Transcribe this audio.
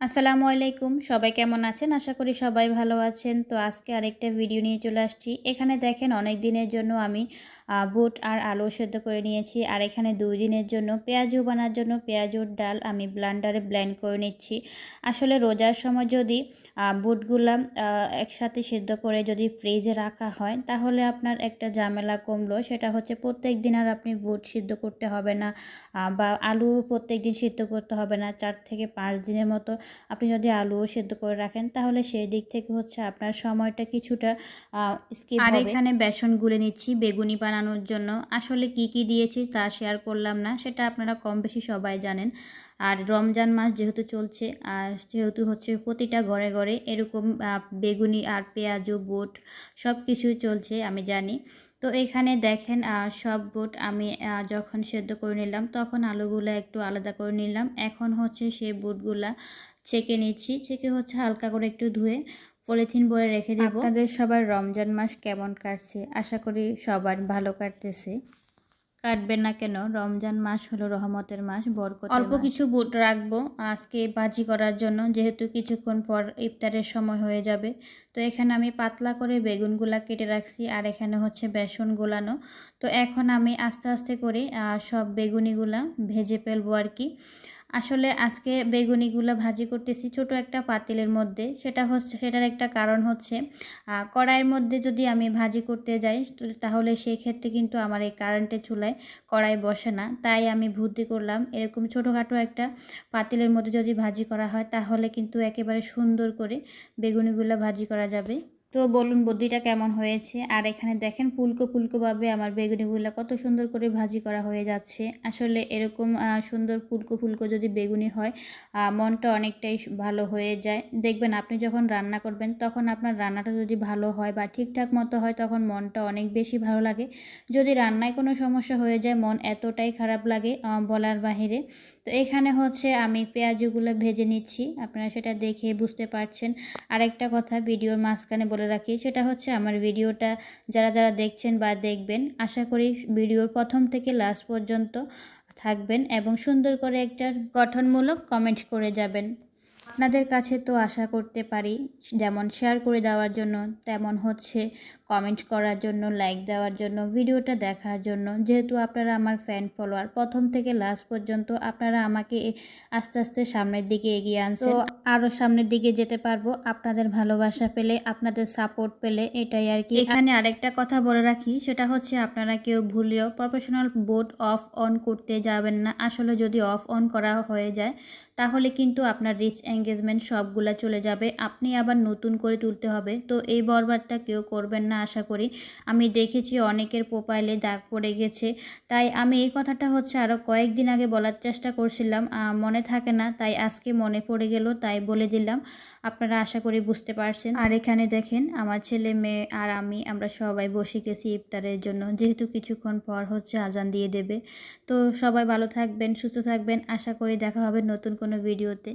আসসালামু আলাইকুম, সবাই কেমন আছেন? আশা করি সবাই ভালো আছেন। তো আজকে আরেকটা ভিডিও নিয়ে চলে আসছি। এখানে দেখেন অনেক দিনের জন্য আমি বুট আর আলু সেদ্ধ করে নিয়েছি। আর এখানে 2 দিনের জন্য পেঁয়াজু বানার জন্য পেঁয়াজুর ডাল আমি ব্লেন্ডারে ব্লেন্ড করে নিচ্ছি। আসলে রোজার সময় যদি বুটগুলা একসাথে সেদ্ধ করে যদি ফ্রিজে রাখা হয় তাহলে আপনার একটা ঝামেলা কমলো। সেটা হচ্ছে প্রত্যেক দিন আর আপনি বুট সিদ্ধ করতে হবে না, বা আলু প্রত্যেক দিন সিদ্ধ করতে হবে না। 4 থেকে 5 দিনের মতো আপনি যদি আলুও সেদ্ধ করে রাখেন তাহলে সেই দিক থেকে হচ্ছে আপনার সময়টা কিছুটা স্কিপ হবে। আর এখানে বেসন গুলে নিচ্ছি বেগুনি বানানোর জন্য। আসলে কি দিয়েছি তা শেয়ার করলাম না, সেটা আপনারা কম বেশি সবাই জানেন। আর রমজান মাস যেহেতু চলছে, সেহেতু হচ্ছে প্রতিটা ঘরে ঘরে এরকম বেগুনি আর পেঁয়াজু বুট সব কিছুই চলছে, আমি জানি। তো এখানে দেখেন সব বুট আমি যখন সেদ্ধ করে নিলাম তখন আলুগুলো একটু আলাদা করে নিলাম। এখন হচ্ছে সেই বুটগুলা ছেঁকে নিচ্ছি। ছেঁকে হচ্ছে হালকা করে একটু ধুয়ে পলিথিন ভরে রেখে দেব। আপনাদের সবার রমজান মাস কেমন কাটছে? আশা করি সবার ভালো কাটতেছে। কাটবে না কেন? রমজান মাস হলো রহমতের মাস, বরকতের মাস। অল্প কিছু বুট রাখবো আজকে ভাজি করার জন্য, যেহেতু কিছুক্ষণ পর ইফতারের সময় হয়ে যাবে। তো এখানে আমি পাতলা করে বেগুনগুলা কেটে রাখছি, আর এখানে হচ্ছে বেসন গোলানো। তো এখন আমি আস্তে আস্তে করে সব বেগুনিগুলা ভেজে ফেলবো আর কি। আসলে আজকে বেগুনিগুলো ভাজি করতেছি ছোট একটা পাতিলের মধ্যে। সেটার একটা কারণ হচ্ছে কড়াইয়ের মধ্যে যদি আমি ভাজি করতে যাই তাহলে সেই ক্ষেত্রে কিন্তু আমার এই কারেন্টের চুলায় কড়াই বসে না। তাই আমি বুদ্ধি করলাম এরকম ছোটোখাটো একটা পাতিলের মধ্যে যদি ভাজি করা হয় তাহলে কিন্তু একেবারে সুন্দর করে বেগুনিগুলো ভাজি করা যাবে। তো বলুন বুদ্ধিটা কেমন হয়েছে? আর এখানে দেখেন ফুলকো ফুলকোভাবে আমার বেগুনিগুলো কত সুন্দর করে ভাজি করা হয়ে যাচ্ছে। আসলে এরকম সুন্দর ফুলকো ফুলকো যদি বেগুনি হয় মনটা অনেকটাই ভালো হয়ে যায়। দেখবেন আপনি যখন রান্না করবেন তখন আপনার রান্নাটা যদি ভালো হয় বা ঠিকঠাক মতো হয় তখন মনটা অনেক বেশি ভালো লাগে। যদি রান্নায় কোনো সমস্যা হয়ে যায় মন এতটাই খারাপ লাগে বলার বাহিরে। তো এখানে হচ্ছে আমি পেঁয়াজগুলো ভেজে নিচ্ছি, আপনারা সেটা দেখে বুঝতে পারছেন। আরেকটা কথা ভিডিওর মাঝখানে বলে রাখি, সেটা হচ্ছে আমার ভিডিওটা যারা দেখছেন বা দেখবেন আশা করি ভিডিওর প্রথম থেকে লাস্ট পর্যন্ত থাকবেন এবং সুন্দর করে একটা গঠনমূলক কমেন্ট করে যাবেন। আপনাদের কাছে তো আশা করতে পারি যেমন শেয়ার করে দেওয়ার জন্য, তেমন হচ্ছে কমেন্ট করার জন্য, লাইক দেওয়ার জন্য, ভিডিওটা দেখার জন্য। যেহেতু আপনারা আমার ফ্যান ফলোয়ার, প্রথম থেকে লাস্ট পর্যন্ত আপনারা আমাকে আস্তে আস্তে সামনের দিকে এগিয়ে আনছেন। তো আরও সামনের দিকে যেতে পারবো আপনাদের ভালোবাসা পেলে, আপনাদের সাপোর্ট পেলে, এটাই আর কি। এখানে আরেকটা কথা বলে রাখি, সেটা হচ্ছে আপনারা কেউ ভুলেও প্রফেশনাল বোট অফ অন করতে যাবেন না। আসলে যদি অফ অন করা হয়ে যায় তাহলে কিন্তু আপনার রিচ এঙ্গেজমেন্ট সবগুলা চলে যাবে, আপনি আবার নতুন করে তুলতে হবে। তো এই বরবাদটা কেউ করবেন না আশা করি। আমি দেখেছি অনেকের প্রোফাইলে দাগ পড়ে গেছে, তাই আমি এই কথাটা হচ্ছে আরও কয়েকদিন আগে বলার চেষ্টা করছিলাম, মনে থাকে না, তাই আজকে মনে পড়ে গেল, তাই বলে দিলাম। আপনারা আশা করি বুঝতে পারছেন। আর এখানে দেখেন আমার ছেলে মেয়ে আর আমরা সবাই বসে গেছি ইফতারের জন্য, যেহেতু কিছুক্ষণ পর হচ্ছে আজান দিয়ে দেবে। তো সবাই ভালো থাকবেন, সুস্থ থাকবেন। আশা করি দেখা হবে নতুন কোনো ভিডিওতে।